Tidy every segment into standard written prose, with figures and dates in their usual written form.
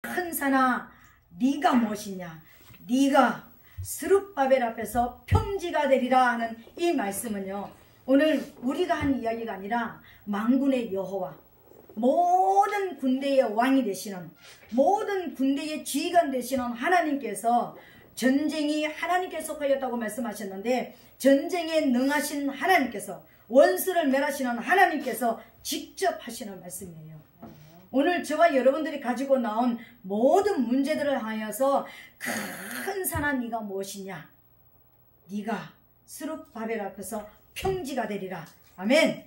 큰 산아 네가 무엇이냐, 네가 스룹바벨 앞에서 평지가 되리라 하는 이 말씀은요, 오늘 우리가 한 이야기가 아니라 만군의 여호와, 모든 군대의 왕이 되시는, 모든 군대의 지휘관 되시는 하나님께서, 전쟁이 하나님께 속하였다고 말씀하셨는데, 전쟁에 능하신 하나님께서, 원수를 멸하시는 하나님께서 직접 하시는 말씀이에요. 오늘 저와 여러분들이 가지고 나온 모든 문제들을 하여서 큰 산아 네가 무엇이냐, 네가 스룹바벨 앞에서 평지가 되리라. 아멘.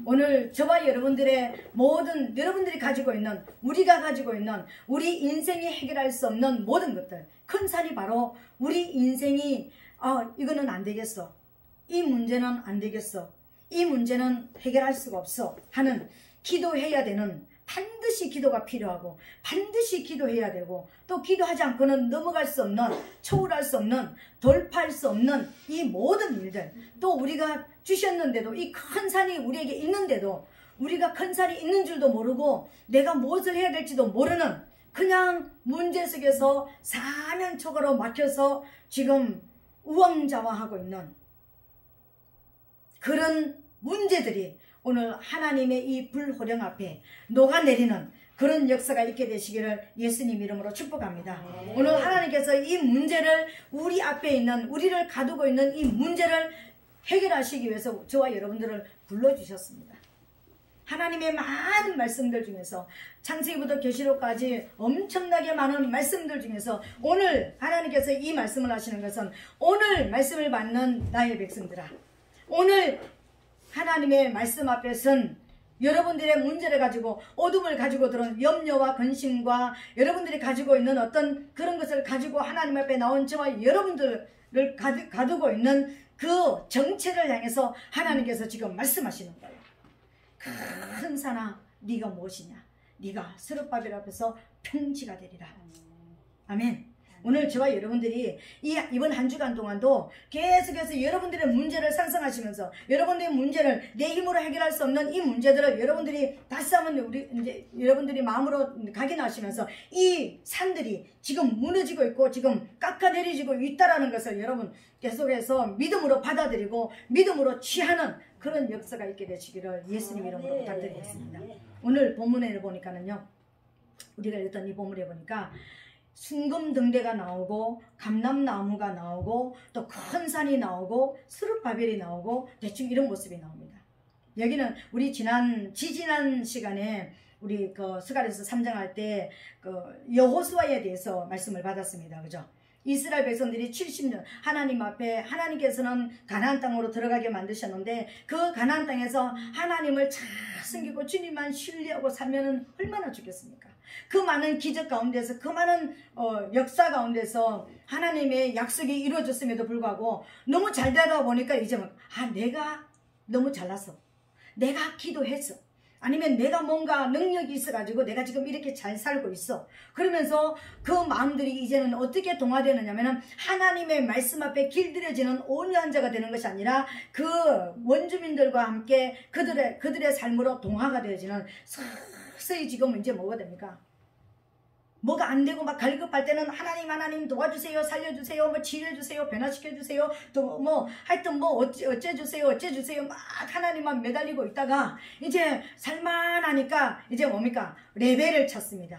오늘 저와 여러분들의 모든, 여러분들이 가지고 있는, 우리가 가지고 있는 우리 인생이 해결할 수 없는 모든 것들, 큰 산이 바로 우리 인생이 이거는 안 되겠어, 이 문제는 안 되겠어, 이 문제는 해결할 수가 없어 하는, 기도해야 되는, 반드시 기도가 필요하고 반드시 기도해야 되고, 또 기도하지 않고는 넘어갈 수 없는, 초월할 수 없는, 돌파할 수 없는 이 모든 일들, 또 우리가 주셨는데도, 이 큰 산이 우리에게 있는데도 우리가 큰 산이 있는 줄도 모르고 내가 무엇을 해야 될지도 모르는, 그냥 문제 속에서 사면초가로 막혀서 지금 우왕좌왕하고 있는 그런 문제들이 오늘 하나님의 이 불호령 앞에 녹아내리는 그런 역사가 있게 되시기를 예수님 이름으로 축복합니다. 오늘 하나님께서 이 문제를, 우리 앞에 있는, 우리를 가두고 있는 이 문제를 해결하시기 위해서 저와 여러분들을 불러주셨습니다. 하나님의 많은 말씀들 중에서, 창세기부터 계시록까지 엄청나게 많은 말씀들 중에서 오늘 하나님께서 이 말씀을 하시는 것은, 오늘 말씀을 받는 나의 백성들아, 오늘 하나님의 말씀 앞에 선 여러분들의 문제를 가지고, 어둠을 가지고 들은 염려와 근심과 여러분들이 가지고 있는 어떤 그런 것을 가지고 하나님 앞에 나온 저와 여러분들을 가두고 있는 그 정체를 향해서 하나님께서 지금 말씀하시는 거예요. 큰 산아 네가 무엇이냐, 네가 스룹바벨 앞에서 평지가 되리라. 아멘. 오늘 저와 여러분들이 이번 한 주간 동안도 계속해서 여러분들의 문제를 상상하시면서, 여러분들의 문제를, 내 힘으로 해결할 수 없는 이 문제들을 여러분들이 다시 한번 이제 여러분들이 마음으로 각인하시면서, 이 산들이 지금 무너지고 있고 지금 깎아내리지고 있다라는 것을 여러분 계속해서 믿음으로 받아들이고 믿음으로 취하는 그런 역사가 있게 되시기를 예수님 이름으로 부탁드리겠습니다. 오늘 본문에 보니까는요, 우리가 읽던 이 본문에 보니까 순금등대가 나오고 감람나무가 나오고 또 큰 산이 나오고 스룹바벨이 나오고 대충 이런 모습이 나옵니다. 여기는 우리 지지난 시간에 우리 그 스가랴서 3장 할 때 그 여호수아에 대해서 말씀을 받았습니다. 그죠? 이스라엘 백성들이 70년 하나님 앞에, 하나님께서는 가나안 땅으로 들어가게 만드셨는데 그 가나안 땅에서 하나님을 잘 섬기고 주님만 신뢰하고 살면은 얼마나 좋겠습니까? 그 많은 기적 가운데서, 그 많은 역사 가운데서 하나님의 약속이 이루어졌음에도 불구하고 너무 잘 되다 보니까 이제 내가 너무 잘났어, 내가 기도했어, 아니면 내가 뭔가 능력이 있어가지고 내가 지금 이렇게 잘 살고 있어, 그러면서 그 마음들이 이제는 어떻게 동화되느냐면은, 하나님의 말씀 앞에 길들여지는 온유한 자가 되는 것이 아니라 그 원주민들과 함께 그들의 삶으로 동화가 되어지는, 서서히 지금 이제 뭐가 됩니까? 뭐가 안 되고 막 갈급할 때는 하나님 도와주세요, 살려주세요, 뭐 치료해주세요, 변화시켜주세요, 또 뭐 하여튼 뭐 어째주세요 막 하나님만 매달리고 있다가 이제 살만하니까 이제 뭡니까? 레벨을 찾습니다.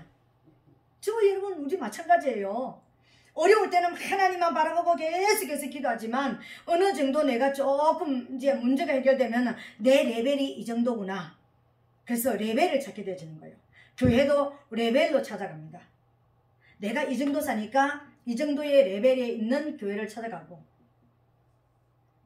저와 여러분 우리 마찬가지예요. 어려울 때는 하나님만 바라보고 계속해서 기도하지만 어느 정도 내가 조금 이제 문제가 해결되면 내 레벨이 이 정도구나. 그래서 레벨을 찾게 되어지는 거예요. 교회도 레벨로 찾아갑니다. 내가 이 정도 사니까 이 정도의 레벨에 있는 교회를 찾아가고,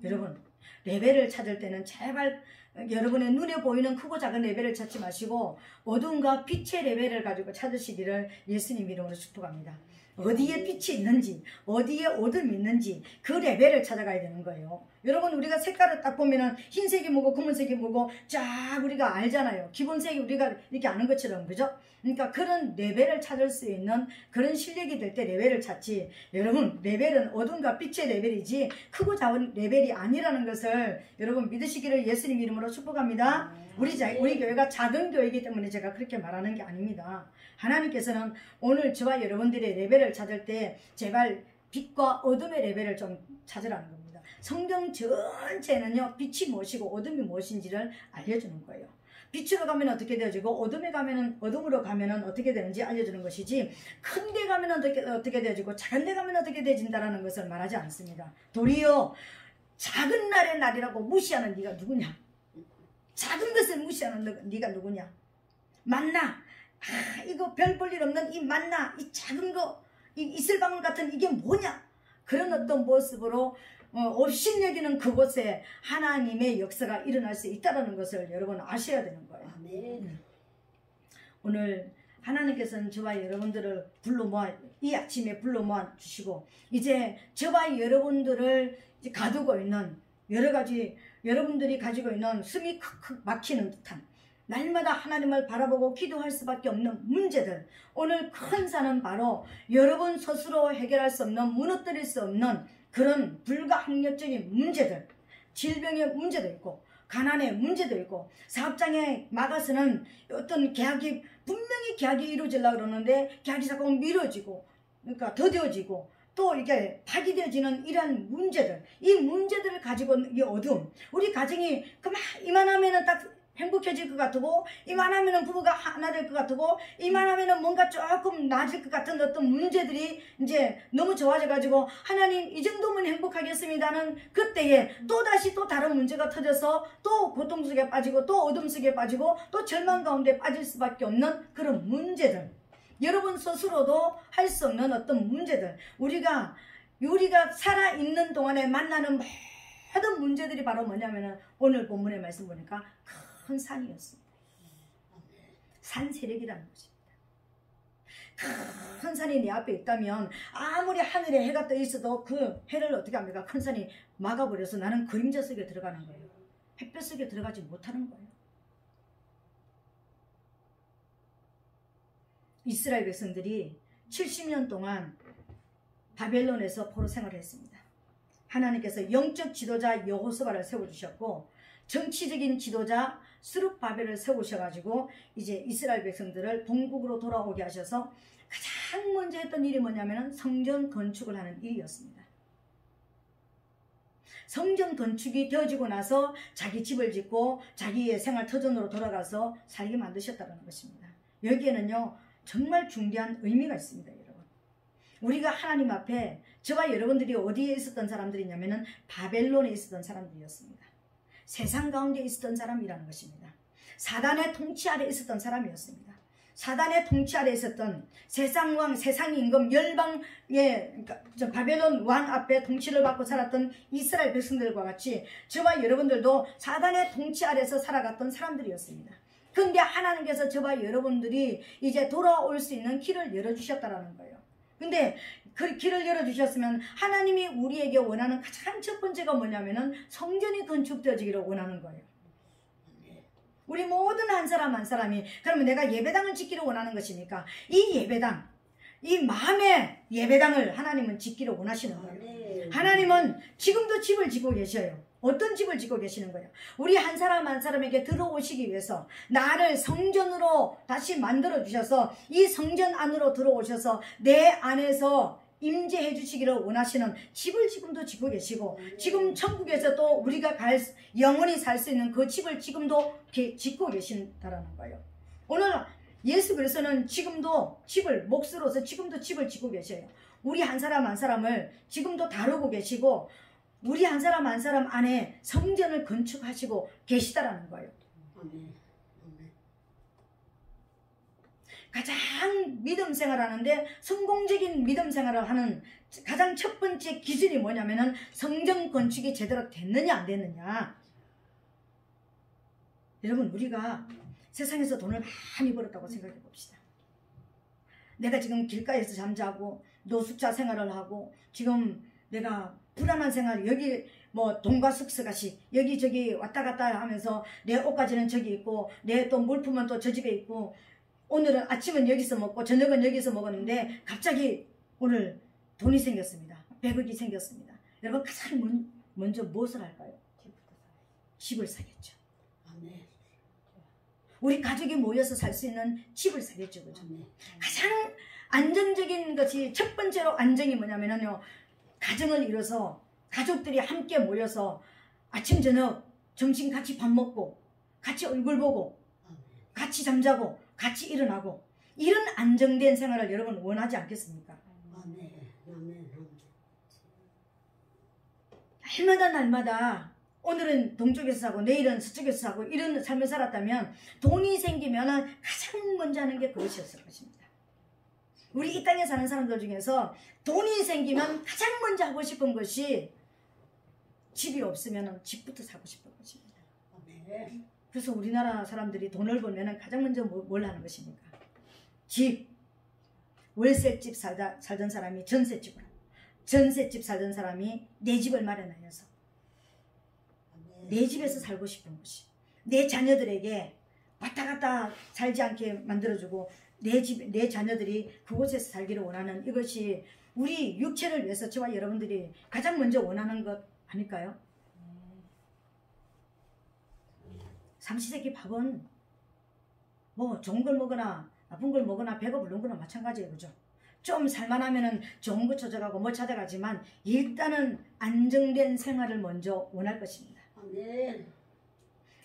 여러분 레벨을 찾을 때는 제발 여러분의 눈에 보이는 크고 작은 레벨을 찾지 마시고 어둠과 빛의 레벨을 가지고 찾으시기를 예수님 이름으로 축복합니다. 어디에 빛이 있는지, 어디에 어둠이 있는지 그 레벨을 찾아가야 되는 거예요. 여러분 우리가 색깔을 딱 보면은 흰색이 뭐고 검은색이 뭐고 쫙 우리가 알잖아요. 기본색이 우리가 이렇게 아는 것처럼, 그죠? 그러니까 그런 레벨을 찾을 수 있는 그런 실력이 될 때 레벨을 찾지, 여러분 레벨은 어둠과 빛의 레벨이지 크고 작은 레벨이 아니라는 것을 여러분 믿으시기를 예수님 이름으로 축복합니다. 우리 교회가 작은 교회이기 때문에 제가 그렇게 말하는 게 아닙니다. 하나님께서는 오늘 저와 여러분들의 레벨을 찾을 때 제발 빛과 어둠의 레벨을 좀 찾으라는 겁니다. 성경 전체는요, 빛이 무엇이고 어둠이 무엇인지를 알려주는 거예요. 빛으로 가면 어떻게 되어지고 어둠으로 가면은 어떻게 되는지 알려주는 것이지, 큰 데 가면 어떻게 되어지고 작은 데 가면 어떻게 되어진다라는 것을 말하지 않습니다. 도리어 작은 날의 날이라고 무시하는 네가 누구냐? 작은 것을 무시하는 네가 누구냐? 만나, 이거 별 볼 일 없는 이 만나, 이 작은 거, 이 이슬방울 같은 이게 뭐냐? 그런 어떤 모습으로 없인 여기는 그곳에 하나님의 역사가 일어날 수 있다는 것을 여러분 아셔야 되는 거예요. 오늘 하나님께서는 저와 여러분들을 이 아침에 불러 모아 주시고, 이제 저와 여러분들을 가두고 있는 여러 가지, 여러분들이 가지고 있는 숨이 칵칵 막히는 듯한, 날마다 하나님을 바라보고 기도할 수밖에 없는 문제들, 오늘 큰 산은 바로 여러분 스스로 해결할 수 없는, 무너뜨릴 수 없는 그런 불가항력적인 문제들, 질병의 문제도 있고 가난의 문제도 있고, 사업장에 막아서는 어떤 계약이 분명히 계약이 이루어지려고 그러는데 계약이 자꾸 미뤄지고, 그러니까 더뎌지고 또 이게 파기되어지는 이러한 문제들, 이 문제들을 가지고 이 어둠, 우리 가정이 이만하면은 딱 행복해질 것 같고, 이만하면은 부부가 하나 될 것 같고, 이만하면은 뭔가 조금 나아질 것 같은 어떤 문제들이 이제 너무 좋아져가지고, 하나님 이 정도면 행복하겠습니다는 그때에 또다시 또 다른 문제가 터져서 또 고통 속에 빠지고 또 어둠 속에 빠지고 또 절망 가운데 빠질 수밖에 없는 그런 문제들, 여러분 스스로도 할 수 없는 어떤 문제들, 우리가 살아있는 동안에 만나는 모든 문제들이 바로 뭐냐면은 오늘 본문의 말씀 보니까 큰 산이었습니다. 산 세력이라는 것입니다. 큰 산이 내 앞에 있다면 아무리 하늘에 해가 떠 있어도 그 해를 어떻게 합니까? 큰 산이 막아버려서 나는 그림자 속에 들어가는 거예요. 햇볕 속에 들어가지 못하는 거예요. 이스라엘 백성들이 70년 동안 바벨론에서 포로 생활을 했습니다. 하나님께서 영적 지도자 여호수아를 세워주셨고, 정치적인 지도자 스룹바벨을 세우셔가지고 이제 이스라엘 백성들을 본국으로 돌아오게 하셔서 가장 먼저 했던 일이 뭐냐면 성전 건축을 하는 일이었습니다. 성전 건축이 되어지고 나서 자기 집을 짓고 자기의 생활 터전으로 돌아가서 살게 만드셨다는 것입니다. 여기에는요 정말 중대한 의미가 있습니다. 여러분, 우리가 하나님 앞에, 저와 여러분들이 어디에 있었던 사람들이냐면은 바벨론에 있었던 사람들이었습니다. 세상 가운데 있었던 사람이라는 것입니다. 사단의 통치 아래 있었던 사람이었습니다. 사단의 통치 아래 있었던 세상 왕, 세상 임금, 열방의, 그러니까 바벨론 왕 앞에 통치를 받고 살았던 이스라엘 백성들과 같이 저와 여러분들도 사단의 통치 아래서 살아갔던 사람들이었습니다. 그런데 하나님께서 저와 여러분들이 이제 돌아올 수 있는 길을 열어주셨다는 거예요. 근데 그 길을 열어주셨으면 하나님이 우리에게 원하는 가장 첫 번째가 뭐냐면은 성전이 건축되어지기를 원하는 거예요. 우리 모든 한 사람 한 사람이, 그러면 내가 예배당을 짓기를 원하는 것이니까 이 예배당, 이 마음의 예배당을 하나님은 짓기를 원하시는 거예요. 하나님은 지금도 집을 짓고 계셔요. 어떤 집을 짓고 계시는 거예요? 우리 한 사람 한 사람에게 들어오시기 위해서 나를 성전으로 다시 만들어 주셔서 이 성전 안으로 들어오셔서 내 안에서 임재해 주시기를 원하시는 집을 지금도 짓고 계시고, 지금 천국에서 또 우리가 영원히 살 수 있는 그 집을 지금도 짓고 계신다라는 거예요. 오늘 예수 그리스도는 지금도 집을, 몫으로서 지금도 집을 짓고 계셔요. 우리 한 사람 한 사람을 지금도 다루고 계시고, 우리 한 사람 한 사람 안에 성전을 건축하시고 계시다라는 거예요. 가장 믿음 생활하는데 성공적인 믿음 생활을 하는 가장 첫 번째 기준이 뭐냐면은 성전 건축이 제대로 됐느냐 안 됐느냐. 여러분, 우리가 세상에서 돈을 많이 벌었다고 생각해 봅시다. 내가 지금 길가에서 잠자고 노숙자 생활을 하고 지금 내가 불안한 생활, 여기 뭐 돈과 숙소가시 여기저기 왔다 갔다 하면서 내 옷가지는 저기 있고 내 또 물품은 또 저 집에 있고, 오늘은 아침은 여기서 먹고 저녁은 여기서 먹었는데 갑자기 오늘 돈이 생겼습니다. 100억이 생겼습니다. 여러분, 가장 먼저 무엇을 할까요? 집을 사겠죠. 우리 가족이 모여서 살 수 있는 집을 살겠죠. 그죠? 가장 안정적인 것이 첫 번째로 안정이 뭐냐면요. 가정을 이뤄서 가족들이 함께 모여서 아침 저녁 점심 같이 밥 먹고 같이 얼굴 보고 같이 잠자고 같이 일어나고 이런 안정된 생활을 여러분 원하지 않겠습니까? 날마다 오늘은 동쪽에서 사고 내일은 서쪽에서 사고 이런 삶을 살았다면 돈이 생기면 가장 먼저 하는 게 그것이었을 것입니다. 우리 이 땅에 사는 사람들 중에서 돈이 생기면 가장 먼저 하고 싶은 것이 집이 없으면 집부터 사고 싶은 것입니다. 그래서 우리나라 사람들이 돈을 벌면 가장 먼저 뭘 하는 것입니까? 집. 월세집 살던 사람이 전세집으로, 전세집 살던 사람이 내 집을 마련하여서 내 집에서 살고 싶은 것이, 내 자녀들에게 왔다 갔다 살지 않게 만들어주고 내 자녀들이 그곳에서 살기를 원하는 이것이 우리 육체를 위해서 저와 여러분들이 가장 먼저 원하는 것 아닐까요? 삼시세끼 밥은 뭐 좋은 걸 먹거나 나쁜 걸 먹거나 배가 부른 거나 마찬가지예요. 그죠? 좀 살만하면은 좋은 거 찾아가고 뭐 찾아가지만 일단은 안정된 생활을 먼저 원할 것입니다.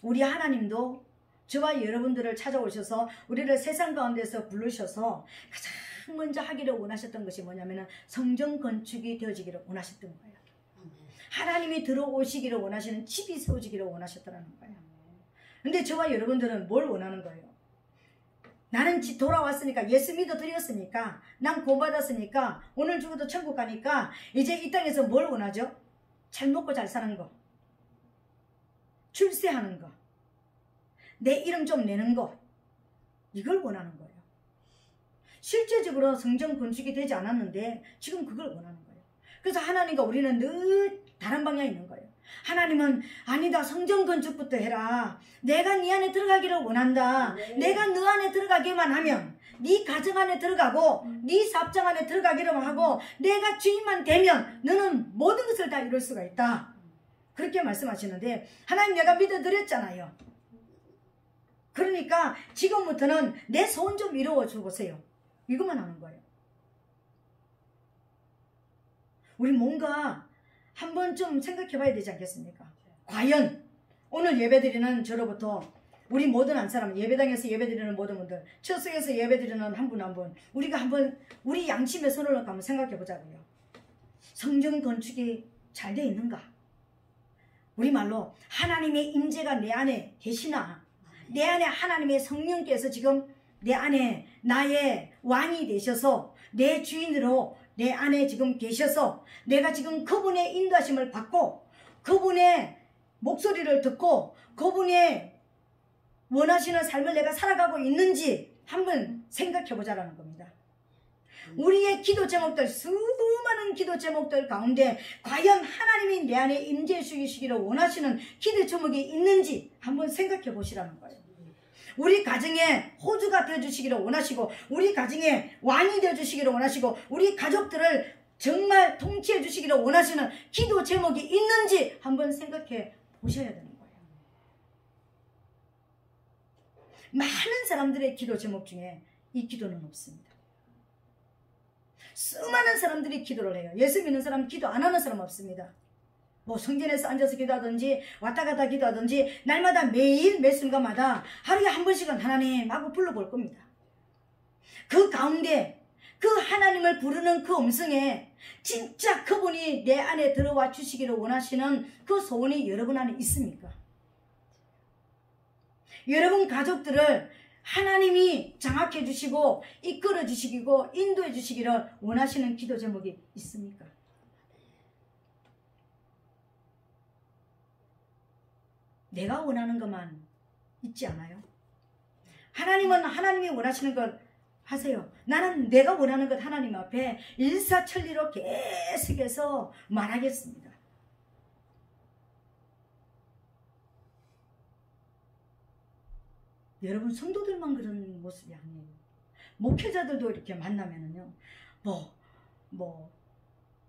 우리 하나님도 저와 여러분들을 찾아오셔서 우리를 세상 가운데서 부르셔서 가장 먼저 하기를 원하셨던 것이 뭐냐면은 성전 건축이 되어지기를 원하셨던 거예요. 하나님이 들어오시기를 원하시는 집이 세워지기를 원하셨다는 거예요. 근데 저와 여러분들은 뭘 원하는 거예요? 나는 돌아왔으니까 예수 믿어 드렸으니까 난 구원받았으니까 오늘 죽어도 천국 가니까 이제 이 땅에서 뭘 원하죠? 잘 먹고 잘 사는 거, 출세하는 거, 내 이름 좀 내는 거, 이걸 원하는 거예요. 실제적으로 성전 건축이 되지 않았는데 지금 그걸 원하는 거예요. 그래서 하나님과 우리는 늘 다른 방향에 있는 거예요. 하나님은 아니다, 성전 건축부터 해라. 내가 네 안에 들어가기를 원한다. 내가 너 안에 들어가기만 하면 네 가정 안에 들어가고 네 사업장 안에 들어가기로만 하고 내가 주인만 되면 너는 모든 것을 다 이룰 수가 있다. 그렇게 말씀하시는데 하나님 내가 믿어드렸잖아요. 그러니까 지금부터는 내 소원 좀 이루어 주보세요. 이것만 하는 거예요. 우리 뭔가 한번 좀 생각해 봐야 되지 않겠습니까? 과연 오늘 예배드리는 저로부터 우리 모든 한 사람, 예배당에서 예배드리는 모든 분들, 처소에서 예배드리는 한 분 한 분, 우리가 한번 우리 양심의 손을 넣고 한번 생각해 보자고요. 성전 건축이 잘 돼 있는가? 우리말로 하나님의 임재가 내 안에 계시나? 내 안에 하나님의 성령께서 지금 내 안에 나의 왕이 되셔서 내 주인으로 내 안에 지금 계셔서 내가 지금 그분의 인도하심을 받고 그분의 목소리를 듣고 그분의 원하시는 삶을 내가 살아가고 있는지 한번 생각해 보자라는 겁니다. 우리의 기도 제목들, 수많은 기도 제목들 가운데 과연 하나님이 내 안에 임재해 주시기를 원하시는 기도 제목이 있는지 한번 생각해 보시라는 거예요. 우리 가정에 호주가 되어주시기를 원하시고 우리 가정에 왕이 되어주시기를 원하시고 우리 가족들을 정말 통치해 주시기를 원하시는 기도 제목이 있는지 한번 생각해 보셔야 되는 거예요. 많은 사람들의 기도 제목 중에 이 기도는 없습니다. 수많은 사람들이 기도를 해요. 예수 믿는 사람 기도 안 하는 사람 없습니다. 뭐 성전에서 앉아서 기도하든지 왔다 갔다 기도하든지 날마다 매일 매 순간마다 하루에 한 번씩은 하나님 하고 불러볼 겁니다. 그 가운데 그 하나님을 부르는 그 음성에 진짜 그분이 내 안에 들어와 주시기를 원하시는 그 소원이 여러분 안에 있습니까? 여러분 가족들을 하나님이 장악해 주시고 이끌어 주시고 인도해 주시기를 원하시는 기도 제목이 있습니까? 내가 원하는 것만 있지 않아요? 하나님은 하나님이 원하시는 것 하세요. 나는 내가 원하는 것 하나님 앞에 일사천리로 계속해서 말하겠습니다. 여러분 성도들만 그런 모습이 아니에요. 목회자들도 이렇게 만나면은요.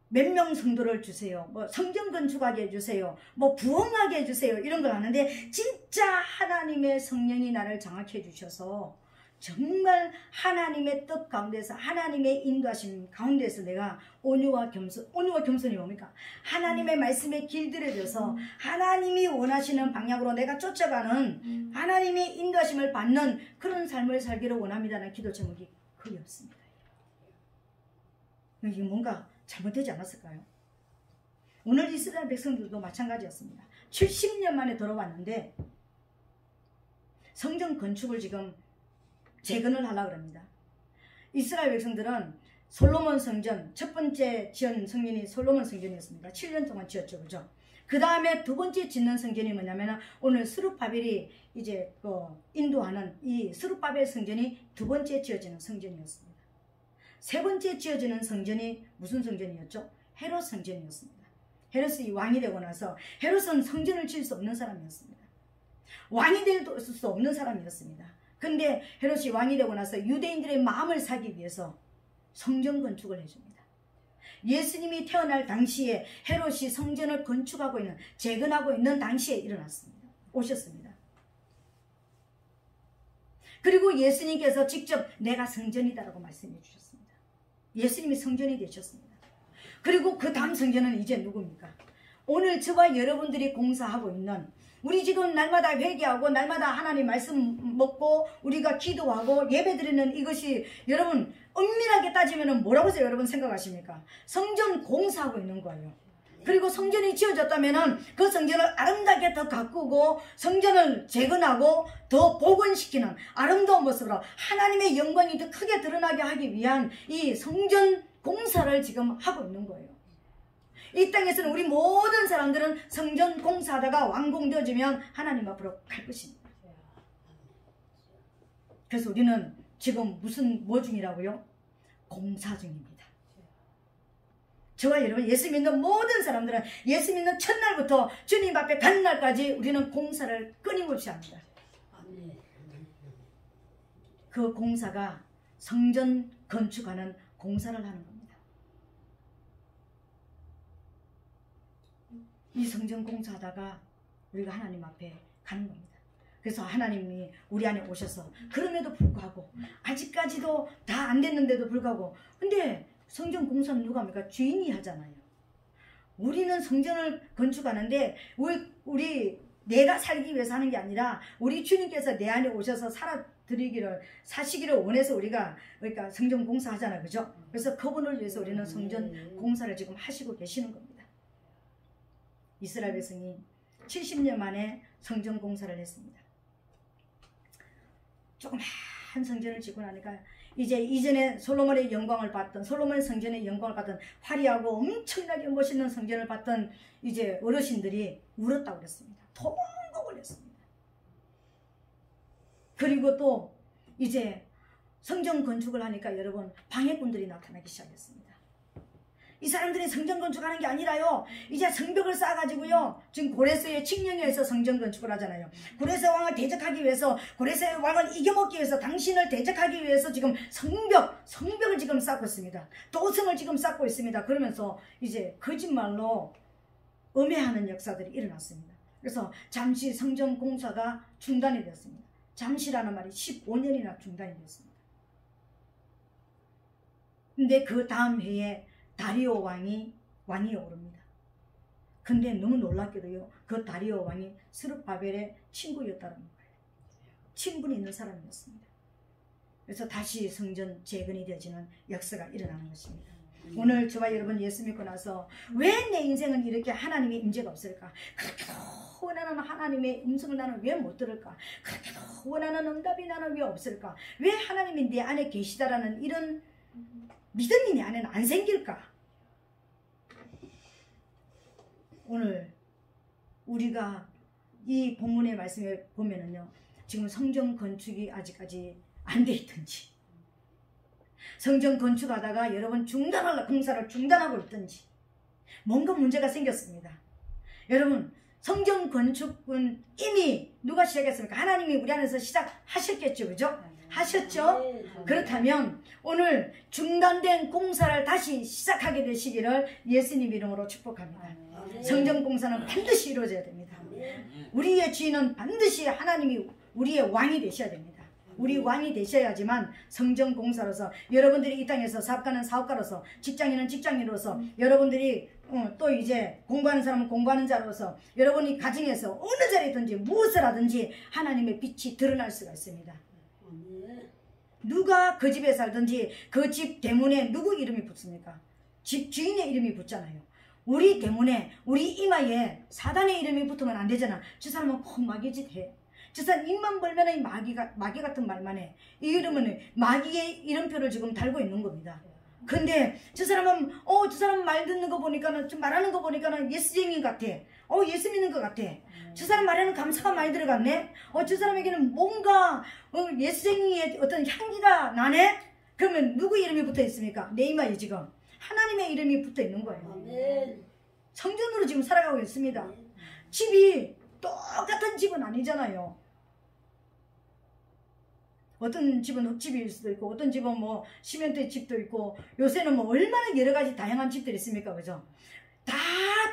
몇 명 성도를 주세요. 뭐 성전 건축하게 해주세요. 뭐 부흥하게 해주세요. 이런 걸 하는데 진짜 하나님의 성령이 나를 장악해 주셔서 정말 하나님의 뜻 가운데서 하나님의 인도하심 가운데서 내가 온유와 겸손이 뭡니까? 하나님의 말씀에 길들여져서 하나님이 원하시는 방향으로 내가 쫓아가는 하나님의 인도하심을 받는 그런 삶을 살기를 원합니다는 기도 제목이 거의 없습니다. 이게 뭔가 잘못되지 않았을까요? 오늘 이스라엘 백성들도 마찬가지였습니다. 70년 만에 돌아왔는데 성전 건축을 지금 재건을 하려고 합니다. 이스라엘 백성들은 솔로몬 성전, 첫 번째 지은 성전이 솔로몬 성전이었습니다. 7년 동안 지었죠. 그죠? 그 다음에 두 번째 짓는 성전이 뭐냐면 오늘 스룹바벨이 이제 인도하는 이 스룹바벨 성전이 두 번째 지어지는 성전이었습니다. 세 번째 지어지는 성전이 무슨 성전이었죠? 헤롯 성전이었습니다. 헤롯이 왕이 되고 나서 헤롯은 성전을 지을 수 없는 사람이었습니다. 왕이 될 수 없는 사람이었습니다. 근데 헤롯이 왕이 되고 나서 유대인들의 마음을 사기 위해서 성전 건축을 해줍니다. 예수님이 태어날 당시에 헤롯이 성전을 건축하고 있는, 재건하고 있는 당시에 일어났습니다. 오셨습니다. 그리고 예수님께서 직접 내가 성전이다라고 말씀해 주셨습니다. 예수님이 성전이 되셨습니다. 그리고 그 다음 성전은 이제 누굽니까? 오늘 저와 여러분들이 공사하고 있는, 우리 지금 날마다 회개하고 날마다 하나님 말씀 먹고 우리가 기도하고 예배드리는 이것이 여러분 엄밀하게 따지면 뭐라고 여러분 생각하십니까? 성전 공사하고 있는 거예요. 그리고 성전이 지어졌다면 그 성전을 아름답게 더 가꾸고 성전을 재건하고 더 복원시키는 아름다운 모습으로 하나님의 영광이 더 크게 드러나게 하기 위한 이 성전 공사를 지금 하고 있는 거예요. 이 땅에서는 우리 모든 사람들은 성전 공사하다가 완공되어지면 하나님 앞으로 갈 것입니다. 그래서 우리는 지금 뭐 중이라고요? 공사 중입니다. 저와 여러분 예수 믿는 모든 사람들은 예수 믿는 첫날부터 주님 앞에 간 날까지 우리는 공사를 끊임없이 합니다. 그 공사가 성전 건축하는 공사를 하는 겁니다. 이 성전 공사하다가 우리가 하나님 앞에 가는 겁니다. 그래서 하나님이 우리 안에 오셔서 그럼에도 불구하고 아직까지도 다 안 됐는데도 불구하고 근데 성전 공사는 누가 합니까? 주인이 하잖아요. 우리는 성전을 건축하는데 내가 살기 위해서 하는 게 아니라 우리 주님께서 내 안에 오셔서 사시기를 원해서 우리가 그러니까 성전 공사하잖아요. 그죠? 그래서 그분을 위해서 우리는 성전 공사를 지금 하시고 계시는 겁니다. 이스라엘 백성이 70년 만에 성전 공사를 했습니다. 조그만 성전을 짓고 나니까 이제 이전에 솔로몬의 영광을 받던 솔로몬 성전의 영광을 받던 화려하고 엄청나게 멋있는 성전을 받던 이제 어르신들이 울었다고 그랬습니다. 통곡을 했습니다. 그리고 또 이제 성전 건축을 하니까 여러분 방해꾼들이 나타나기 시작했습니다. 이 사람들이 성전 건축하는 게 아니라요. 이제 성벽을 쌓아가지고요. 지금 고레스의 칙령에서 성전 건축을 하잖아요. 고레스 왕을 대적하기 위해서 고레스의 왕을 이겨먹기 위해서 당신을 대적하기 위해서 지금 성벽을 지금 쌓고 있습니다. 도성을 지금 쌓고 있습니다. 그러면서 이제 거짓말로 음해하는 역사들이 일어났습니다. 그래서 잠시 성전 공사가 중단이 되었습니다. 잠시라는 말이 15년이나 중단이 되었습니다. 근데 그 다음 해에 다리오 왕이 오릅니다. 근데 너무 놀랍게도요. 그 다리오 왕이 스룹바벨의 친구였다는 거예요. 친분이 있는 사람이었습니다. 그래서 다시 성전 재건이 되어지는 역사가 일어나는 것입니다. 오늘 저와 여러분 예수 믿고 나서 왜 내 인생은 이렇게 하나님의 임재가 없을까? 그렇게 원하는 하나님의 음성을 나는 왜 못 들을까? 그렇게 원하는 응답이 나는 왜 없을까? 왜 하나님이 내 안에 계시다라는 이런 믿음이 내 안에는 안 생길까? 오늘 우리가 이 본문의 말씀에 보면은요, 지금 성전 건축이 아직까지 안 돼 있든지, 성전 건축하다가 여러분 공사를 중단하고 있든지, 뭔가 문제가 생겼습니다. 여러분, 성전 건축은 이미 누가 시작했습니까? 하나님이 우리 안에서 시작하셨겠죠, 그죠? 하셨죠? 그렇다면 오늘 중단된 공사를 다시 시작하게 되시기를 예수님 이름으로 축복합니다. 성전 공사는 반드시 이루어져야 됩니다. 우리의 주인은 반드시 하나님이 우리의 왕이 되셔야 됩니다. 우리 왕이 되셔야지만 성전 공사로서 여러분들이 이 땅에서 사업가는 사업가로서 직장인은 직장인으로서 여러분들이 또 이제 공부하는 사람은 공부하는 자로서 여러분이 가정에서 어느 자리든지 무엇을 하든지 하나님의 빛이 드러날 수가 있습니다. 누가 그 집에 살든지 그 집 대문에 누구 이름이 붙습니까? 집 주인의 이름이 붙잖아요. 우리 대문에 우리 이마에 사단의 이름이 붙으면 안 되잖아. 저 사람은 마귀짓 해. 저 사람 입만 벌면 마귀 같은 말만 해. 이 이름은 마귀의 이름표를 지금 달고 있는 겁니다. 근데 저 사람은 저 사람 말 듣는 거 보니까는 좀 말하는 거 보니까는 예수쟁이 같아. 예수 믿는 것 같아. 저 사람 말에는 감사가 많이 들어갔네. 저 사람에게는 뭔가 예수쟁이의 어떤 향기가 나네. 그러면 누구 이름이 붙어 있습니까? 내 이마에 지금 하나님의 이름이 붙어 있는 거예요. 성전으로 지금 살아가고 있습니다. 집이 똑같은 집은 아니잖아요. 어떤 집은 흙집일 수도 있고 어떤 집은 뭐 시멘트 집도 있고 요새는 뭐 얼마나 여러 가지 다양한 집들이 있습니까? 그죠? 다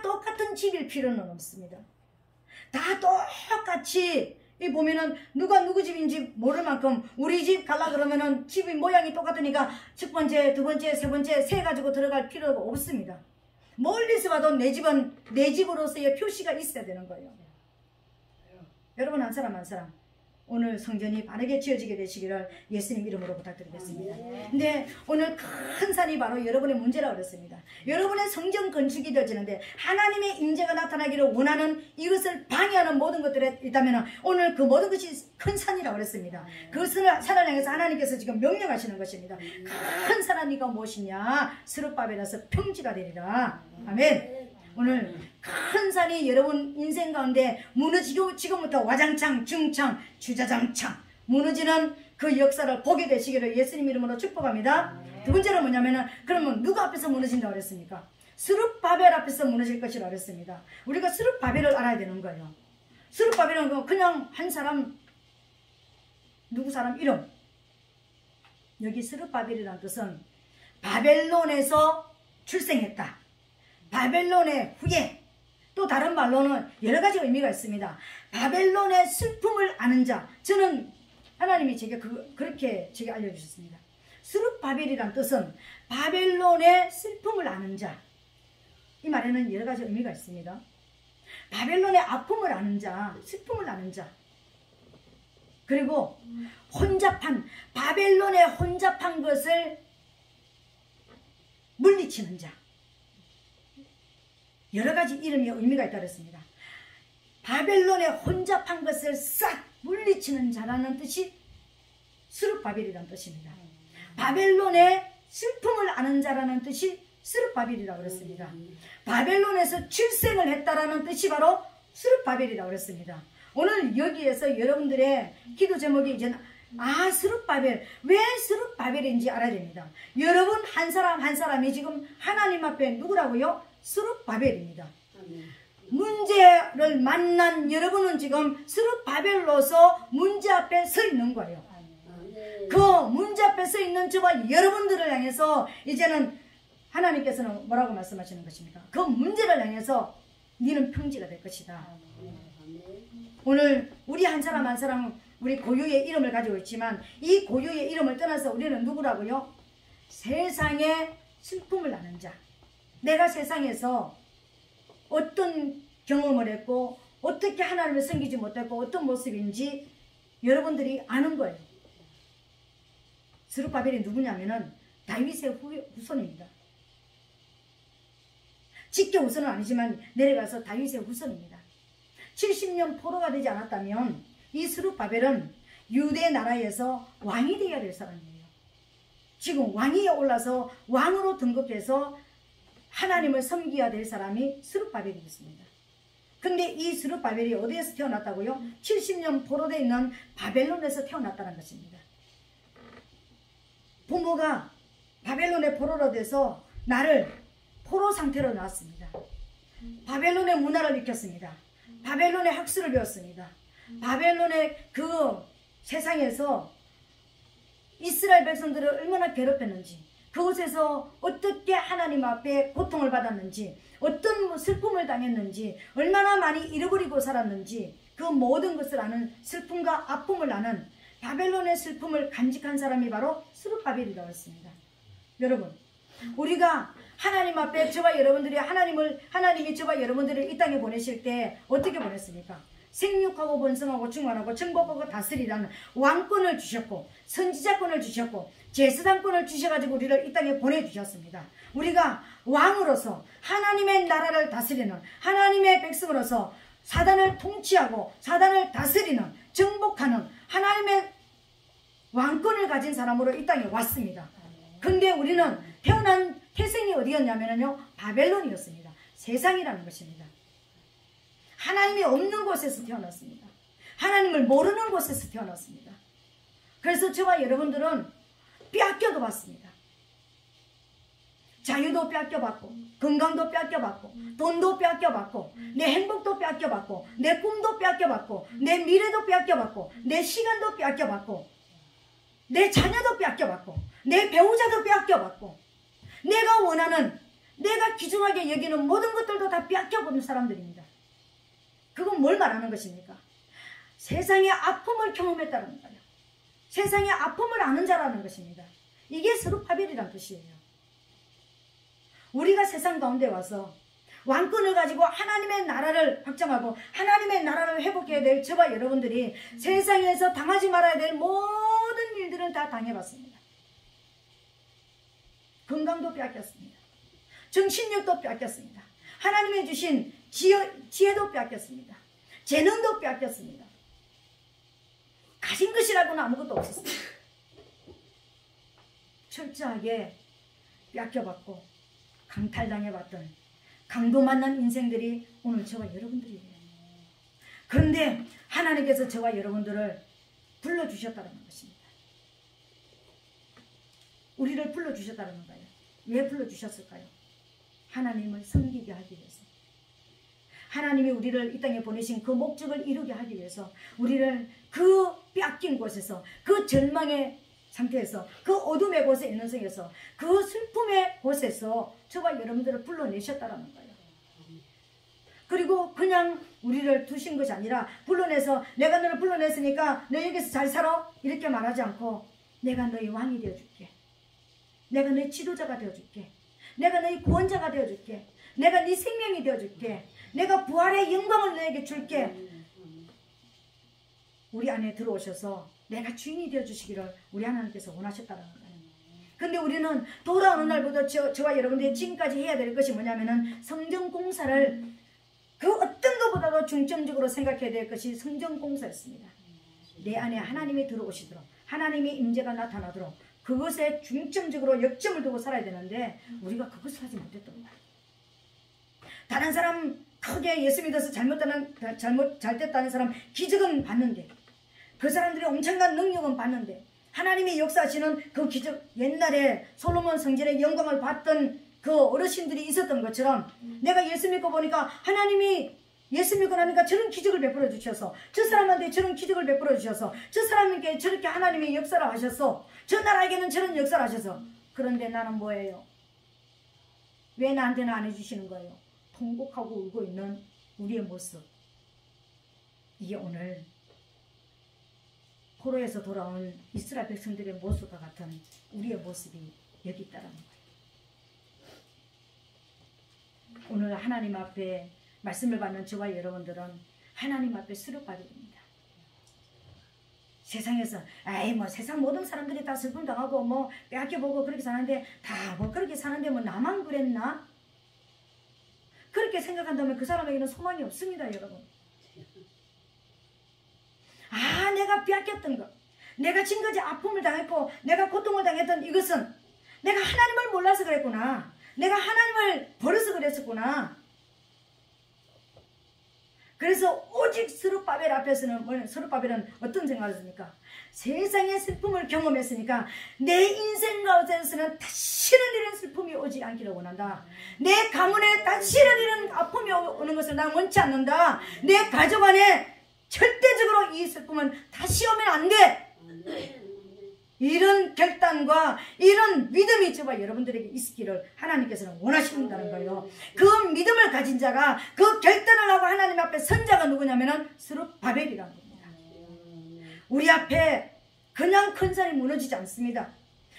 똑같은 집일 필요는 없습니다. 다 똑같이 이 보면은 누가 누구 집인지 모를 만큼 우리 집 갈라 그러면은 집이 모양이 똑같으니까 첫 번째, 두 번째, 세 번째 세 가지고 들어갈 필요가 없습니다. 멀리서 봐도 내 집은 내 집으로서의 표시가 있어야 되는 거예요. 여러분 한 사람 한 사람 오늘 성전이 바르게 지어지게 되시기를 예수님 이름으로 부탁드리겠습니다. 근데 오늘 큰 산이 바로 여러분의 문제라고 그랬습니다. 여러분의 성전 건축이 되어지는데 하나님의 임재가 나타나기를 원하는 이것을 방해하는 모든 것들에 있다면 오늘 그 모든 것이 큰 산이라고 그랬습니다. 그 산을 향해서 하나님께서 지금 명령하시는 것입니다. 큰 산아 네가 무엇이냐? 스룹바벨에서 평지가 되리라. 아멘. 오늘 큰 산이 여러분 인생 가운데 무너지고 지금부터 와장창 중창 주자장창 무너지는 그 역사를 보게 되시기를 예수님 이름으로 축복합니다. 두 번째로 뭐냐면은 그러면 누구 앞에서 무너진다고 그랬습니까? 스룹바벨 앞에서 무너질 것이라고 그랬습니다. 우리가 스룹바벨을 알아야 되는 거예요. 스룹바벨은 그냥 한 사람 누구 사람 이름. 여기 스룹바벨이라는 뜻은 바벨론에서 출생했다. 바벨론의 후예. 또 다른 말로는 여러 가지 의미가 있습니다. 바벨론의 슬픔을 아는 자. 저는 하나님이 제게 그렇게 제게 알려주셨습니다. 스룹바벨이란 뜻은 바벨론의 슬픔을 아는 자. 이 말에는 여러 가지 의미가 있습니다. 바벨론의 아픔을 아는 자, 슬픔을 아는 자. 그리고 혼잡한 바벨론의 혼잡한 것을 물리치는 자. 여러 가지 이름이 의미가 있다고 했습니다. 바벨론의 혼잡한 것을 싹 물리치는 자라는 뜻이 스룹바벨이라는 뜻입니다. 바벨론의 슬픔을 아는 자라는 뜻이 스룹바벨이라고 그랬습니다. 바벨론에서 출생을 했다라는 뜻이 바로 스룹바벨이라고 그랬습니다. 오늘 여기에서 여러분들의 기도 제목이 이제 스룹바벨. 왜 스룹바벨인지 알아야 됩니다. 여러분 한 사람 한 사람이 지금 하나님 앞에 누구라고요? 스룹바벨입니다. 문제를 만난 여러분은 지금 스룹바벨로서 문제 앞에 서 있는 거예요. 그 문제 앞에 서 있는 저와 여러분들을 향해서 이제는 하나님께서는 뭐라고 말씀하시는 것입니까? 그 문제를 향해서 너는 평지가 될 것이다. 오늘 우리 한 사람 한 사람 우리 고유의 이름을 가지고 있지만 이 고유의 이름을 떠나서 우리는 누구라고요? 세상의 슬픔을 아는 자. 내가 세상에서 어떤 경험을 했고 어떻게 하나님을 섬기지 못했고 어떤 모습인지 여러분들이 아는 거예요. 스룹바벨이 누구냐면은 다윗의 후손입니다. 직계 후손은 아니지만 내려가서 다윗의 후손입니다. 70년 포로가 되지 않았다면 이 스룹바벨은 유대 나라에서 왕이 되어야 될 사람이에요. 지금 왕위에 올라서 왕으로 등극해서 하나님을 섬겨야 될 사람이 스룹바벨이 있습니다. 근데 이 스룹바벨이 어디에서 태어났다고요? 70년 포로되어 있는 바벨론에서 태어났다는 것입니다. 부모가 바벨론의 포로로 돼서 나를 포로 상태로 낳았습니다. 바벨론의 문화를 익혔습니다. 바벨론의 학술을 배웠습니다. 바벨론의 그 세상에서 이스라엘 백성들을 얼마나 괴롭혔는지, 그곳에서 어떻게 하나님 앞에 고통을 받았는지, 어떤 슬픔을 당했는지, 얼마나 많이 잃어버리고 살았는지, 그 모든 것을 아는, 슬픔과 아픔을 아는 바벨론의 슬픔을 간직한 사람이 바로 스룹바벨이라고 했습니다. 여러분, 우리가 하나님 앞에 저와 여러분들이 하나님이 저와 여러분들을 이 땅에 보내실 때 어떻게 보냈습니까? 생육하고 번성하고 충만하고 정복하고 다스리라는 왕권을 주셨고, 선지자권을 주셨고, 제사장권을 주셔가지고 우리를 이 땅에 보내주셨습니다. 우리가 왕으로서 하나님의 나라를 다스리는, 하나님의 백성으로서 사단을 통치하고 사단을 다스리는, 정복하는 하나님의 왕권을 가진 사람으로 이 땅에 왔습니다. 근데 우리는 태어난 태생이 어디였냐면요, 바벨론이었습니다. 세상이라는 것입니다. 하나님이 없는 곳에서 태어났습니다. 하나님을 모르는 곳에서 태어났습니다. 그래서 저와 여러분들은 빼앗겨도 받습니다. 자유도 빼앗겨받고, 건강도 빼앗겨받고, 돈도 빼앗겨받고, 내 행복도 빼앗겨받고, 내 꿈도 빼앗겨받고, 내 미래도 빼앗겨받고, 내 시간도 빼앗겨받고, 내 자녀도 빼앗겨받고, 내 배우자도 빼앗겨받고, 내가 원하는, 내가 귀중하게 여기는 모든 것들도 다 빼앗겨버린 사람들입니다. 그건 뭘 말하는 것입니까? 세상의 아픔을 경험했다는 거예요. 세상의 아픔을 아는 자라는 것입니다. 이게 스룹바벨이란 뜻이에요. 우리가 세상 가운데 와서 왕권을 가지고 하나님의 나라를 확장하고 하나님의 나라를 회복해야 될 저와 여러분들이 세상에서 당하지 말아야 될 모든 일들은 다 당해봤습니다. 건강도 빼앗겼습니다. 정신력도 빼앗겼습니다. 하나님이 주신 지혜도 빼앗겼습니다. 재능도 빼앗겼습니다. 가진 것이라고는 아무것도 없었습니다. 철저하게 빼앗겨봤고 강탈당해봤던 강도 만난 인생들이 오늘 저와 여러분들이에요. 그런데 하나님께서 저와 여러분들을 불러주셨다는 것입니다. 우리를 불러주셨다는 거예요. 왜 불러주셨을까요? 하나님을 섬기게 하기 위해서. 하나님이 우리를 이 땅에 보내신 그 목적을 이루게 하기 위해서, 우리를 그 빼앗긴 곳에서, 그 절망의 상태에서, 그 어둠의 곳에 있는 속에서, 그 슬픔의 곳에서 저와 여러분들을 불러내셨다는 거예요. 그리고 그냥 우리를 두신 것이 아니라 불러내서, 내가 너를 불러냈으니까 너 여기서 잘 살아 이렇게 말하지 않고, 내가 너희 왕이 되어줄게, 내가 너희 지도자가 되어줄게, 내가 너희 구원자가 되어줄게, 내가 네 생명이 되어줄게, 내가 부활의 영광을 너에게 줄게. 우리 안에 들어오셔서 내가 주인이 되어주시기를 우리 하나님께서 원하셨다는 거예요. 근데 우리는 돌아오는 날부터 저와 여러분들이 지금까지 해야 될 것이 뭐냐면은 성전공사를, 그 어떤 것보다도 중점적으로 생각해야 될 것이 성전공사였습니다. 내 안에 하나님이 들어오시도록, 하나님의 임재가 나타나도록 그것에 중점적으로 역점을 두고 살아야 되는데 우리가 그것을 하지 못했던 거예요. 다른 사람 크게 예수 믿어서 잘 됐다는 사람 기적은 봤는데, 그 사람들이 엄청난 능력은 봤는데, 하나님이 역사하시는 그 기적, 옛날에 솔로몬 성전의 영광을 봤던 그 어르신들이 있었던 것처럼, 내가 예수 믿고 보니까 하나님이 예수 믿고 나니까 저런 기적을 베풀어 주셔서, 저 사람한테 저런 기적을 베풀어 주셔서, 저 사람에게 저렇게 하나님의 역사를 하셔서, 저 나라에게는 저런 역사를 하셔서, 그런데 나는 뭐예요? 왜 나한테는 안 해주시는 거예요? 통곡하고 울고 있는 우리의 모습. 이게 오늘 포로에서 돌아온 이스라엘 백성들의 모습과 같은 우리의 모습이 여기 있다는 거예요. 오늘 하나님 앞에 말씀을 받는 저와 여러분들은 하나님 앞에 스룹바벨입니다. 세상에서 뭐 세상 모든 사람들이 다 슬픔 당하고 뭐 빼앗겨보고 그렇게 사는데, 다 뭐 그렇게 사는데 뭐 나만 그랬나? 그렇게 생각한다면 그 사람에게는 소망이 없습니다, 여러분. 내가 빼앗겼던 것, 내가 지금까지 아픔을 당했고 내가 고통을 당했던 이것은 내가 하나님을 몰라서 그랬구나, 내가 하나님을 버려서 그랬었구나. 그래서 오직 스룹바벨 앞에서는, 스룹바벨은 어떤 생각을 했습니까? 세상의 슬픔을 경험했으니까 내 인생 가운데서는 다시는 이런 슬픔이 오지 않기를 원한다. 내 가문에 다시는 이런 아픔이 오는 것을 난 원치 않는다. 내 가족 안에 절대적으로 이 슬픔은 다시 오면 안 돼. 이런 결단과 이런 믿음이 저와 여러분들에게 있기를 하나님께서는 원하신다는 거예요. 그 믿음을 가진 자가, 그 결단을 하고 하나님 앞에 선 자가 누구냐면은 스룹바벨이라는 겁니다. 우리 앞에 그냥 큰 산이 무너지지 않습니다.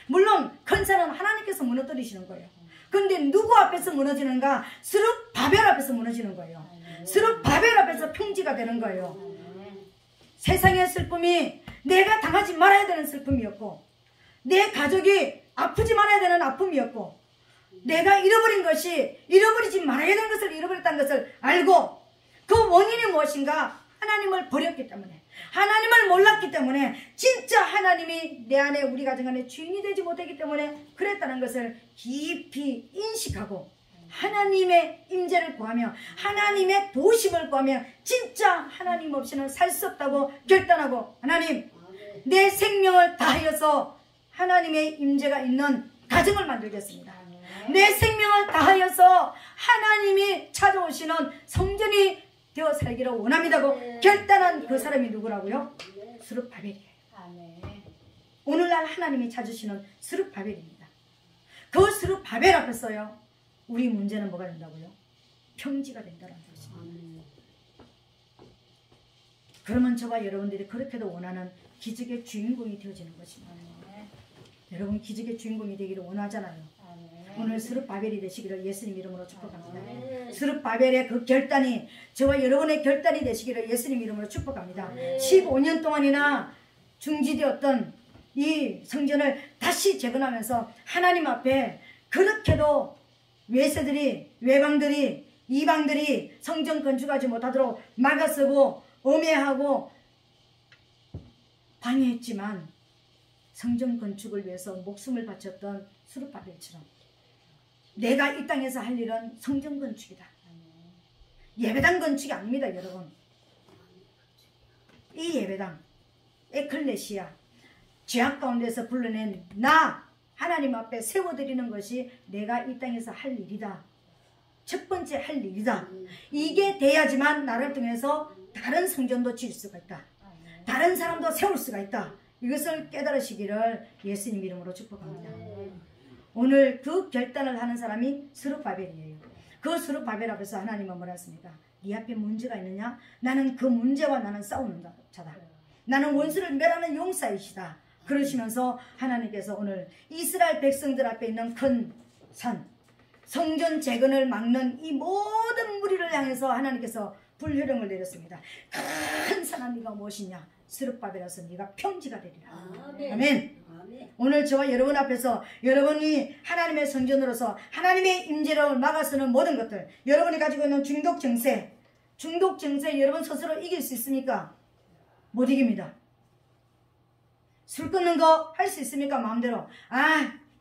물론 큰 산은 하나님께서 무너뜨리시는 거예요. 근데 누구 앞에서 무너지는가? 스룹바벨 앞에서 무너지는 거예요. 스룹바벨 앞에서 평지가 되는 거예요. 세상의 슬픔이 내가 당하지 말아야 되는 슬픔이었고, 내 가족이 아프지 말아야 되는 아픔이었고, 내가 잃어버린 것이 잃어버리지 말아야 되는 것을 잃어버렸다는 것을 알고, 그 원인이 무엇인가? 하나님을 버렸기 때문에, 하나님을 몰랐기 때문에, 진짜 하나님이 내 안에, 우리 가정 안에 주인이 되지 못했기 때문에 그랬다는 것을 깊이 인식하고 하나님의 임재를 구하며 하나님의 도심을 구하며 진짜 하나님 없이는 살 수 없다고 결단하고, 하나님, 내 생명을 다하여서 하나님의 임재가 있는 가정을 만들겠습니다. 내 생명을 다하여서 하나님이 찾아오시는 성전이 되어 살기를 원합니다고 결단한 그 사람이 누구라고요? 스룹바벨이에요. 오늘날 하나님이 찾으시는 스룹바벨입니다. 그 스룹바벨 앞에서요, 우리 문제는 뭐가 된다고요? 평지가 된다는 것입니다. 그러면 저와 여러분들이 그렇게도 원하는 기적의 주인공이 되어지는 것입니다. 여러분, 기적의 주인공이 되기를 원하잖아요. 오늘 스룹바벨이 되시기를 예수님 이름으로 축복합니다. 스룹바벨의 그 결단이 저와 여러분의 결단이 되시기를 예수님 이름으로 축복합니다. 15년 동안이나 중지되었던 이 성전을 다시 재건하면서 하나님 앞에 그렇게도 외세들이, 외방들이, 이방들이 성전 건축하지 못하도록 막아서고 엄해하고 방해했지만 성전 건축을 위해서 목숨을 바쳤던 스룹바벨처럼 내가 이 땅에서 할 일은 성전 건축이다. 예배당 건축이 아닙니다, 여러분. 이 예배당, 에클레시아, 죄악 가운데서 불러낸 나 하나님 앞에 세워드리는 것이 내가 이 땅에서 할 일이다. 첫 번째 할 일이다. 이게 돼야지만 나를 통해서 다른 성전도 지을 수가 있다. 다른 사람도 세울 수가 있다. 이것을 깨달으시기를 예수님 이름으로 축복합니다. 오늘 그 결단을 하는 사람이 스룹바벨이에요. 그 스룹바벨 앞에서 하나님은 뭐라 했습니까? 네 앞에 문제가 있느냐? 나는 그 문제와 나는 싸우는 자다. 나는 원수를 멸하는 용사이시다. 그러시면서 하나님께서 오늘 이스라엘 백성들 앞에 있는 큰 산, 성전 재건을 막는 이 모든 무리를 향해서 하나님께서 불효령을 내렸습니다. 큰 산아 네가 무엇이냐? 스룹바벨에서 네가 평지가 되리라. 아멘. 오늘 저와 여러분 앞에서 여러분이 하나님의 성전으로서 하나님의 임재를 막아서는 모든 것들, 여러분이 가지고 있는 중독 증세 여러분 스스로 이길 수 있습니까? 못 이깁니다. 술 끊는 거 할 수 있습니까? 마음대로.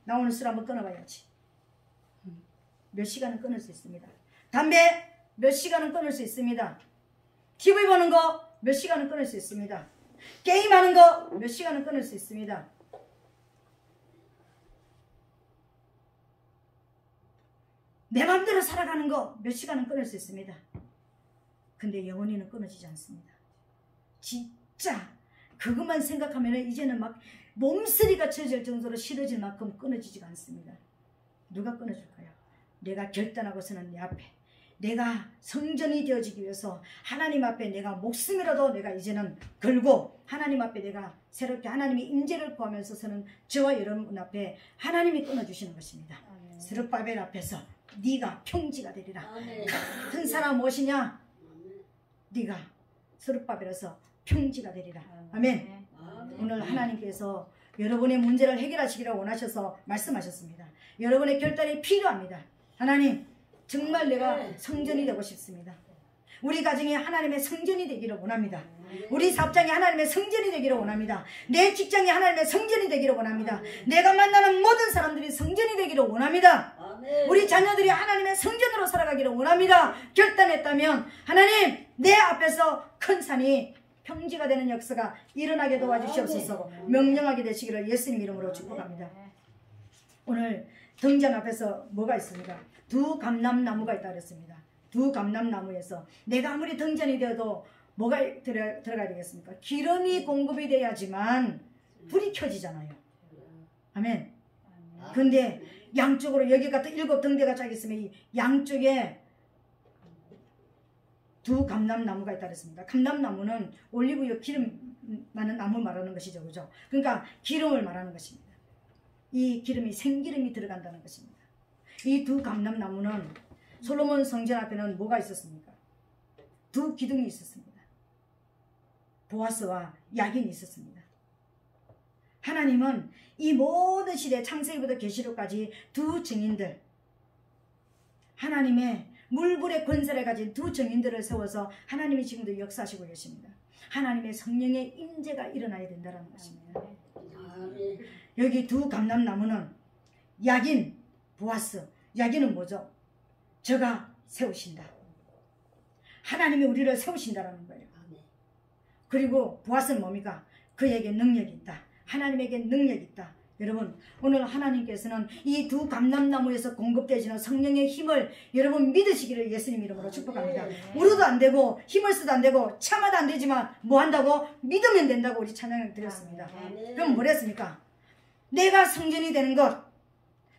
나 오늘 술 한번 끊어봐야지. 몇 시간은 끊을 수 있습니다. 담배 몇 시간은 끊을 수 있습니다. TV 보는 거 몇 시간은 끊을 수 있습니다. 게임하는 거 몇 시간은 끊을 수 있습니다. 내 마음대로 살아가는 거 몇 시간은 끊을 수 있습니다. 근데 영원히는 끊어지지 않습니다. 진짜 그것만 생각하면 이제는 막 몸쓰리가 쳐질 정도로 싫어질 만큼 끊어지지가 않습니다. 누가 끊어줄까요? 내가 결단하고서는 내 앞에 내가 성전이 되어지기 위해서 하나님 앞에 내가 목숨이라도 내가 이제는 걸고 하나님 앞에 내가 새롭게 하나님의 임재를 구하면서 서는 저와 여러분 앞에 하나님이 끊어주시는 것입니다. 스룹바벨 앞에서 네가 평지가 되리라. 큰 사람 무엇이냐? 네가 스룹바벨에서 평지가 되리라. 아멘. 오늘 하나님께서 여러분의 문제를 해결하시기를 원하셔서 말씀하셨습니다. 여러분의 결단이 필요합니다. 하나님, 정말 내가 성전이 되고 싶습니다. 우리 가정이 하나님의 성전이 되기를 원합니다. 우리 사업장이 하나님의 성전이 되기를 원합니다. 내 직장이 하나님의 성전이 되기를 원합니다. 내가 만나는 모든 사람들이 성전이 되기를 원합니다. 우리 자녀들이 하나님의 성전으로 살아가기를 원합니다. 결단했다면 하나님, 내 앞에서 큰 산이 평지가 되는 역사가 일어나게 도와주시옵소서. 명령하게 되시기를 예수님 이름으로 축복합니다. 오늘 등잔 앞에서 뭐가 있습니까? 두 감람나무가 있다 그랬습니다. 두 감람나무에서 내가 아무리 등잔이 되어도 뭐가 들어가야 되겠습니까? 기름이 공급이 돼야지만 불이 켜지잖아요. 아멘. 근데 양쪽으로 여기가 또 7 등대가 쫙 있으면 이 양쪽에 두 감람나무가 있다 그랬습니다. 감람나무는 올리브유 기름 나는 나무 말하는 것이죠. 그죠? 그러니까 기름을 말하는 것입니다. 이 기름이 생기름이 들어간다는 것입니다. 이 두 감람나무는 솔로몬 성전 앞에는 뭐가 있었습니까? 두 기둥이 있었습니다. 보아스와 야긴이 있었습니다. 하나님은 이 모든 시대 창세기부터 계시록까지 두 증인들, 하나님의 물불의 권세를 가진 두 증인들을 세워서 하나님이 지금도 역사하시고 계십니다. 하나님의 성령의 임재가 일어나야 된다는 것입니다. 여기 두 감람나무는 야긴, 보아스. 야긴은 뭐죠? 저가 세우신다. 하나님이 우리를 세우신다라는 거예요. 그리고 보아스는 뭡니까? 그에게 능력이 있다. 하나님에게 능력이 있다. 여러분, 오늘 하나님께서는 이 두 감람나무에서 공급되시는 성령의 힘을 여러분 믿으시기를 예수님 이름으로 축복합니다. 울어도 안 되고 힘을 써도 안 되고 참아도 안 되지만 뭐 한다고? 믿으면 된다고 우리 찬양을 드렸습니다. 그럼 뭐랬습니까? 내가 성전이 되는 것,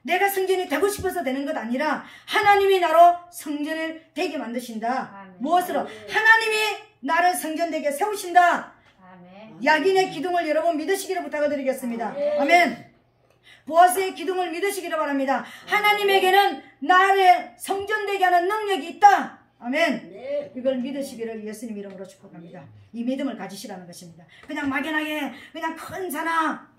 내가 성전이 되고 싶어서 되는 것 아니라 하나님이 나로 성전을 되게 만드신다. 무엇으로? 하나님이 나를 성전되게 세우신다. 야긴의 기둥을 여러분 믿으시기를 부탁을 드리겠습니다. 아멘. 보아스의 기둥을 믿으시기를 바랍니다. 하나님에게는 나를 성전되게 하는 능력이 있다. 아멘. 이걸 믿으시기를 예수님 이름으로 축복합니다. 이 믿음을 가지시라는 것입니다. 그냥 막연하게 그냥 큰 사나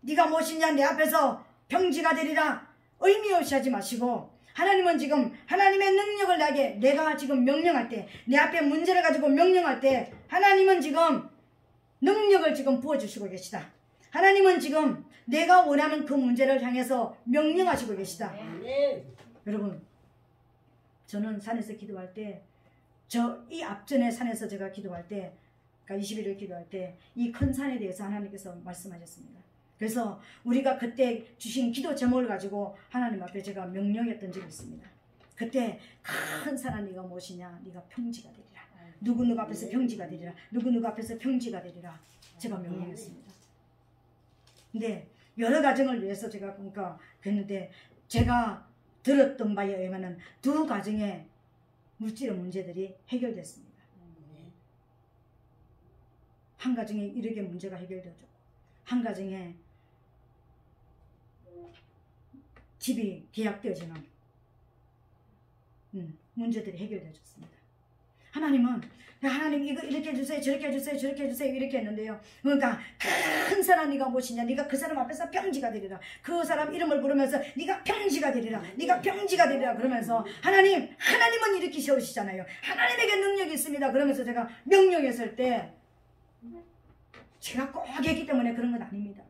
네가 무엇이냐 내 앞에서 평지가 되리라 의미 없이 하지 마시고, 하나님은 지금 하나님의 능력을 나게 내가 지금 명령할 때, 내 앞에 문제를 가지고 명령할 때 하나님은 지금 능력을 지금 부어주시고 계시다. 하나님은 지금 내가 원하는 그 문제를 향해서 명령하시고 계시다. 여러분, 저는 산에서 기도할 때, 이 앞전에 산에서 제가 기도할 때, 그러니까 21일 기도할 때 이 큰 산에 대해서 하나님께서 말씀하셨습니다. 그래서 우리가 그때 주신 기도 제목을 가지고 하나님 앞에 제가 명령했던 적이 있습니다. 그때 큰 산아 네가 무엇이냐? 네가 평지가 되리라. 누구 앞에서 평지가 되리라. 누구 앞에서 평지가 되리라. 제가 명령했습니다. 근데 여러 가정을 위해서 제가 그러니까 했는데, 제가 들었던 바에 의하면 두 가정의 물질의 문제들이 해결됐습니다. 한 가정에 이렇게 문제가 해결되었고, 한 가정에 집이 계약되어지는 문제들이 해결되어졌습니다. 하나님은 하나님 이거 이렇게 해주세요, 저렇게 해주세요, 저렇게 해주세요 이렇게 했는데요. 그러니까 큰 사람 네가 무엇이냐? 네가 그 사람 앞에서 평지가 되리라. 그 사람 이름을 부르면서 네가 평지가 되리라. 네가 평지가 되리라. 그러면서 하나님은 이렇게 세우시잖아요. 하나님에게 능력이 있습니다. 그러면서 제가 명령했을 때, 제가 꼭 했기 때문에 그런 건 아닙니다.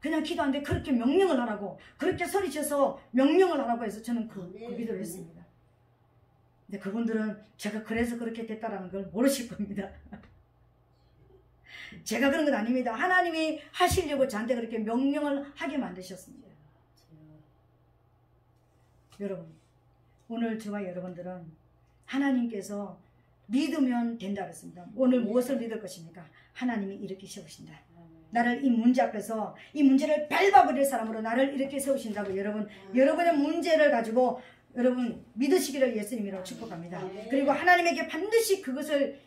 그냥 기도하는데 그렇게 명령을 하라고, 그렇게 소리쳐서 명령을 하라고 해서 저는 그 기도를 했습니다. 근데 그분들은 제가 그래서 그렇게 됐다라는 걸 모르실 겁니다. 제가 그런 건 아닙니다. 하나님이 하시려고 저한테 그렇게 명령을 하게 만드셨습니다. 여러분, 오늘 저와 여러분들은 하나님께서 믿으면 된다 그랬습니다. 오늘 무엇을 믿을 것입니까? 하나님이 이렇게 세우신다. 나를 이 문제 앞에서 이 문제를 밟아버릴 사람으로 나를 이렇게 세우신다고, 여러분의 문제를 가지고 여러분 믿으시기를 예수님이라고 축복합니다. 그리고 하나님에게 반드시 그것을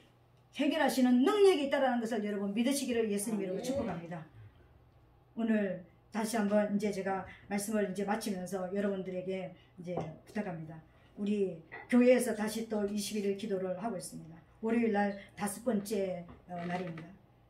해결하시는 능력이 있다는 것을 여러분 믿으시기를 예수님이라고 축복합니다. 오늘 다시 한번 이제 제가 말씀을 이제 마치면서 여러분들에게 이제 부탁합니다. 우리 교회에서 다시 또 21일 기도를 하고 있습니다. 월요일 날 5번째 날입니다.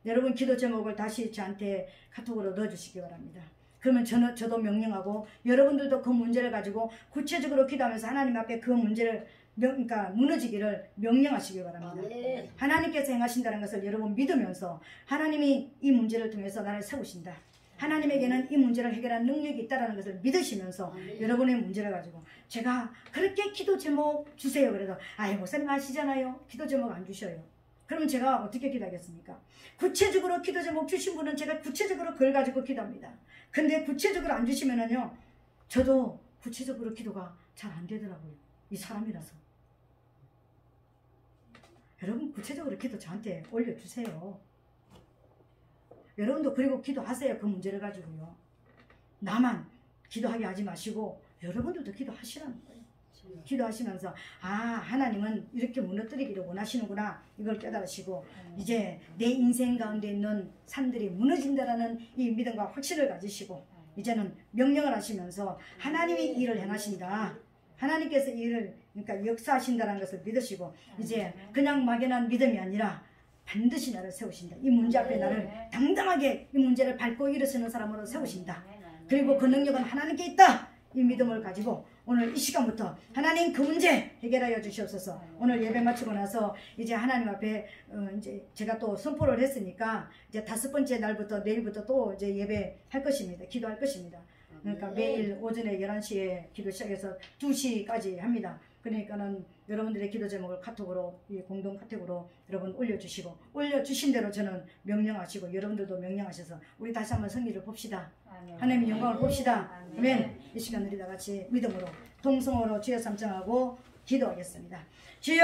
여러분 기도 제목을 다시 저한테 카톡으로 넣어주시기 바랍니다. 그러면 저도 명령하고 여러분들도 그 문제를 가지고 구체적으로 기도하면서 하나님 앞에 그 문제를 그러니까 무너지기를 명령하시기 바랍니다. 하나님께서 행하신다는 것을 여러분 믿으면서 하나님이 이 문제를 통해서 나를 세우신다. 하나님에게는 이 문제를 해결할 능력이 있다는 것을 믿으시면서 여러분의 문제를 가지고, 제가 그렇게 기도 제목 주세요 그래도 아이 목사님 아시잖아요. 기도 제목 안 주셔요. 그러면 제가 어떻게 기도하겠습니까? 구체적으로 기도 제목 주신 분은 제가 구체적으로 그걸 가지고 기도합니다. 근데 구체적으로 안 주시면은요, 저도 구체적으로 기도가 잘 안 되더라고요. 이 사람이라서. 여러분 구체적으로 기도 저한테 올려주세요. 여러분도 그리고 기도하세요. 그 문제를 가지고요. 나만 기도하게 하지 마시고 여러분들도 기도하시라는 거예요. 기도하시면서 아 하나님은 이렇게 무너뜨리기를 원하시는구나 이걸 깨달으시고 이제 내 인생 가운데 있는 산들이 무너진다라는 이 믿음과 확신을 가지시고 이제는 명령을 하시면서 하나님이 이 일을 행하신다. 하나님께서 이 일을 그러니까 역사하신다는 것을 믿으시고 이제 그냥 막연한 믿음이 아니라 반드시 나를 세우신다. 이 문제 앞에 나를 당당하게 이 문제를 밟고 일어서는 사람으로 세우신다. 그리고 그 능력은 하나님께 있다. 이 믿음을 가지고 오늘 이 시간부터 하나님 그 문제 해결하여 주시옵소서. 오늘 예배 마치고 나서 이제 하나님 앞에 이제 제가 또 선포를 했으니까 이제 5번째 날부터 내일부터 또 이제 예배 할 것입니다. 기도할 것입니다. 그러니까 매일 오전에 11시에 기도 시작해서 2시까지 합니다. 그러니까는 여러분들의 기도 제목을 카톡으로 이 공동 카톡으로 여러분 올려주시고 올려주신 대로 저는 명령하시고 여러분들도 명령하셔서 우리 다시 한번 성기를 봅시다. 하나님의 영광을 봅시다. 아멘. 이 시간 우리 다 같이 믿음으로 통성으로 주여 삼창하고 기도하겠습니다. 주여